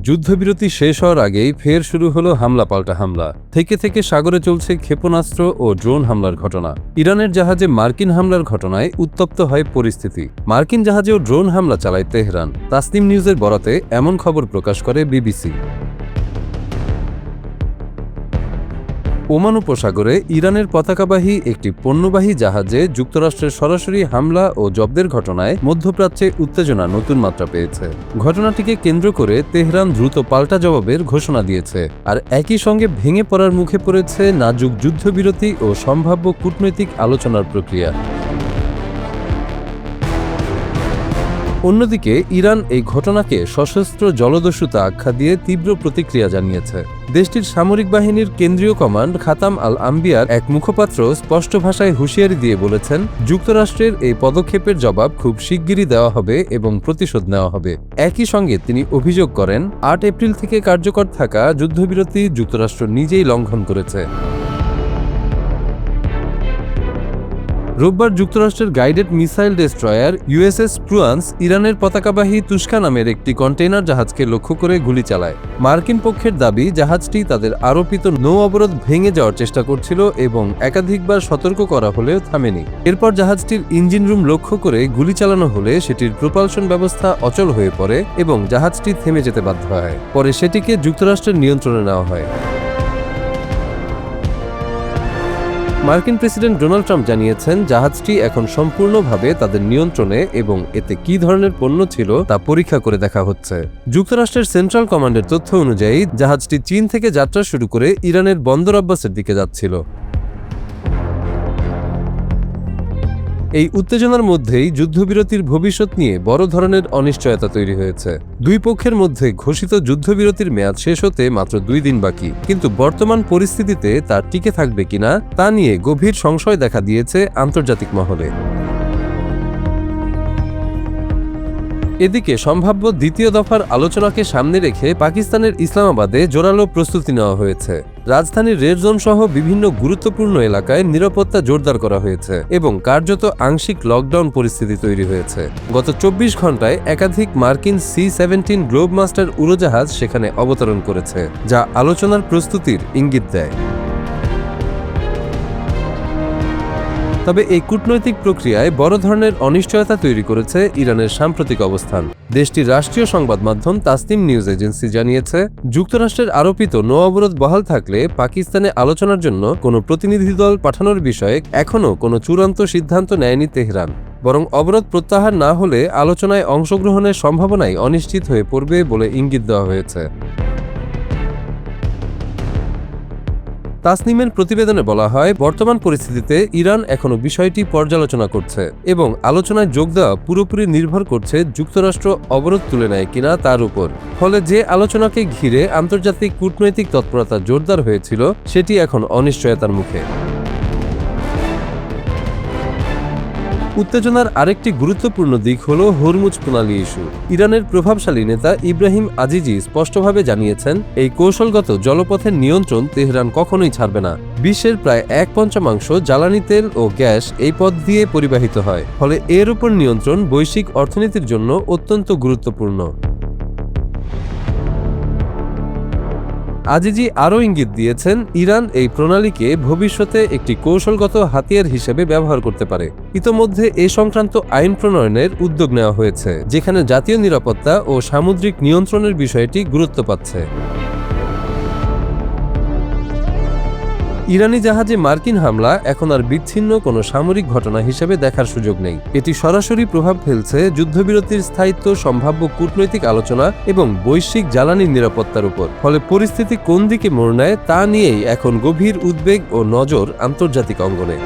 যুদ্ধবিরতি শেষ হওয়ার আগেই ফের শুরু হলো হামলা পাল্টা হামলা। থেকে থেকে সাগরে চলছে ক্ষেপণাস্ত্র ও ড্রোন হামলার ঘটনা। ইরানের জাহাজে মার্কিন হামলার ঘটনায় উত্তপ্ত হয় পরিস্থিতি। মার্কিন জাহাজেও ড্রোন হামলা চালায় তেহরান। তাসনিম নিউজের বরাতে এমন খবর প্রকাশ করে বিবিসি। ওমান উপসাগরে ইরানের পতাকাবাহী একটি পণ্যবাহী জাহাজে যুক্তরাষ্ট্রের সরাসরি হামলা ও জব্দের ঘটনায় মধ্যপ্রাচ্যে উত্তেজনা নতুন মাত্রা পেয়েছে। ঘটনাটিকে কেন্দ্র করে তেহরান দ্রুত পাল্টা জবাবের ঘোষণা দিয়েছে, আর একই সঙ্গে ভেঙে পড়ার মুখে পড়েছে নাজুক যুদ্ধবিরতি ও সম্ভাব্য কূটনৈতিক আলোচনার প্রক্রিয়া। অন্যদিকে ইরান এই ঘটনাকে সশস্ত্র জলদস্যুতা আখ্যা দিয়ে তীব্র প্রতিক্রিয়া জানিয়েছে। দেশটির সামরিক বাহিনীর কেন্দ্রীয় কমান্ড খাতাম আল আম্বিয়ার এক মুখপাত্র স্পষ্ট ভাষায় হুঁশিয়ারি দিয়ে বলেছেন, যুক্তরাষ্ট্রের এই পদক্ষেপের জবাব খুব শিগগিরই দেওয়া হবে এবং প্রতিশোধ নেওয়া হবে। একই সঙ্গে তিনি অভিযোগ করেন, ৮ এপ্রিল থেকে কার্যকর থাকা যুদ্ধবিরতি যুক্তরাষ্ট্র নিজেই লঙ্ঘন করেছে। রোববার যুক্তরাষ্ট্রের গাইডেড মিসাইল ডেস্ট্রয়ার ইউএসএস প্রুয়ান্স ইরানের পতাকাবাহী তুস্কা নামের একটি কন্টেইনার জাহাজকে লক্ষ্য করে গুলি চালায়। মার্কিন পক্ষের দাবি, জাহাজটি তাদের আরোপিত নৌ অবরোধ ভেঙে যাওয়ার চেষ্টা করছিল এবং একাধিকবার সতর্ক করা হলেও থামেনি। এরপর জাহাজটির ইঞ্জিন রুম লক্ষ্য করে গুলি চালানো হলে সেটির প্রপালশন ব্যবস্থা অচল হয়ে পড়ে এবং জাহাজটি থেমে যেতে বাধ্য হয়। পরে সেটিকে যুক্তরাষ্ট্রের নিয়ন্ত্রণে নেওয়া হয়। মার্কিন প্রেসিডেন্ট ডোনাল্ড ট্রাম্প জানিয়েছেন, জাহাজটি এখন সম্পূর্ণভাবে তাদের নিয়ন্ত্রণে এবং এতে কী ধরনের পণ্য ছিল তা পরীক্ষা করে দেখা হচ্ছে। যুক্তরাষ্ট্রের সেন্ট্রাল কমান্ডের তথ্য অনুযায়ী জাহাজটি চীন থেকে যাত্রা শুরু করে ইরানের বন্দর আব্বাসের দিকে যাচ্ছিল। এই উত্তেজনার মধ্যেই যুদ্ধবিরতির ভবিষ্যৎ নিয়ে বড় ধরনের অনিশ্চয়তা তৈরি হয়েছে। দুই পক্ষের মধ্যে ঘোষিত যুদ্ধবিরতির মেয়াদ শেষ হতে মাত্র 2 দিন বাকি, কিন্তু বর্তমান পরিস্থিতিতে তা টিকে থাকবে কিনা তা নিয়ে গভীর সংশয় দেখা দিয়েছে আন্তর্জাতিক মহলে। এদিকে সম্ভাব্য দ্বিতীয় দফার আলোচনাকে সামনে রেখে পাকিস্তানের ইসলামাবাদে জোরালো প্রস্তুতি নেওয়া হয়েছে। রাজধানীর রেড জোন সহ বিভিন্ন গুরুত্বপূর্ণ এলাকায় নিরাপত্তা জোরদার করা হয়েছে এবং কার্যত আংশিক লকডাউন পরিস্থিতি তৈরি হয়েছে। গত 24 ঘন্টায় একাধিক মার্কিন C-17 গ্লোবমাস্টার উড়োজাহাজ সেখানে অবতরণ করেছে, যা আলোচনার প্রস্তুতির ইঙ্গিত দেয়। তবে এই কূটনৈতিক প্রক্রিয়ায় বড় ধরনের অনিশ্চয়তা তৈরি করেছে ইরানের সাম্প্রতিক অবস্থান। দেশটির রাষ্ট্রীয় সংবাদ মাধ্যম তাসনিম নিউজ এজেন্সি জানিয়েছে, যুক্তরাষ্ট্রের আরোপিত নৌ অবরোধ বহাল থাকলে পাকিস্তানে আলোচনার জন্য কোনো প্রতিনিধি দল পাঠানোর বিষয়ে এখনও কোনো চূড়ান্ত সিদ্ধান্ত নেয়নি তেহরান। বরং অবরোধ প্রত্যাহার না হলে আলোচনায় অংশগ্রহণের সম্ভাবনাই অনিশ্চিত হয়ে পড়বে বলে ইঙ্গিত দেওয়া হয়েছে। তাসনিমের প্রতিবেদনে বলা হয়, বর্তমান পরিস্থিতিতে ইরান এখনও বিষয়টি পর্যালোচনা করছে এবং আলোচনায় যোগ দেওয়া পুরোপুরি নির্ভর করছে যুক্তরাষ্ট্র অবরোধ তুলে নেয় কিনা তার উপর। ফলে যে আলোচনাকে ঘিরে আন্তর্জাতিক কূটনৈতিক তৎপরতা জোরদার হয়েছিল, সেটি এখন অনিশ্চয়তার মুখে। উত্তেজনার আরেকটি গুরুত্বপূর্ণ দিক হল হরমুজ প্রণালী ইস্যু। ইরানের প্রভাবশালী নেতা ইব্রাহিম আজিজি স্পষ্টভাবে জানিয়েছেন, এই কৌশলগত জলপথের নিয়ন্ত্রণ তেহরান কখনোই ছাড়বে না। বিশ্বের প্রায় 1/5 জ্বালানি তেল ও গ্যাস এই পথ দিয়ে পরিবাহিত হয়, ফলে এর উপর নিয়ন্ত্রণ বৈশ্বিক অর্থনীতির জন্য অত্যন্ত গুরুত্বপূর্ণ। আজিজি আরও ইঙ্গিত দিয়েছেন, ইরান এই প্রণালীকে ভবিষ্যতে একটি কৌশলগত হাতিয়ার হিসেবে ব্যবহার করতে পারে। ইতোমধ্যে এ সংক্রান্ত আইন প্রণয়নের উদ্যোগ নেওয়া হয়েছে, যেখানে জাতীয় নিরাপত্তা ও সামুদ্রিক নিয়ন্ত্রণের বিষয়টি গুরুত্ব পাচ্ছে। ইরানি জাহাজে মার্কিন হামলা এখন আর বিচ্ছিন্ন কোনো সামরিক ঘটনা হিসেবে দেখার সুযোগ নেই। এটি সরাসরি প্রভাব ফেলছে যুদ্ধবিরতির স্থায়িত্ব, সম্ভাব্য কূটনৈতিক আলোচনা এবং বৈশ্বিক জ্বালানি নিরাপত্তার উপর। ফলে পরিস্থিতি কোন দিকে মোড় নেয় তা নিয়েই এখন গভীর উদ্বেগ ও নজর আন্তর্জাতিক অঙ্গনে।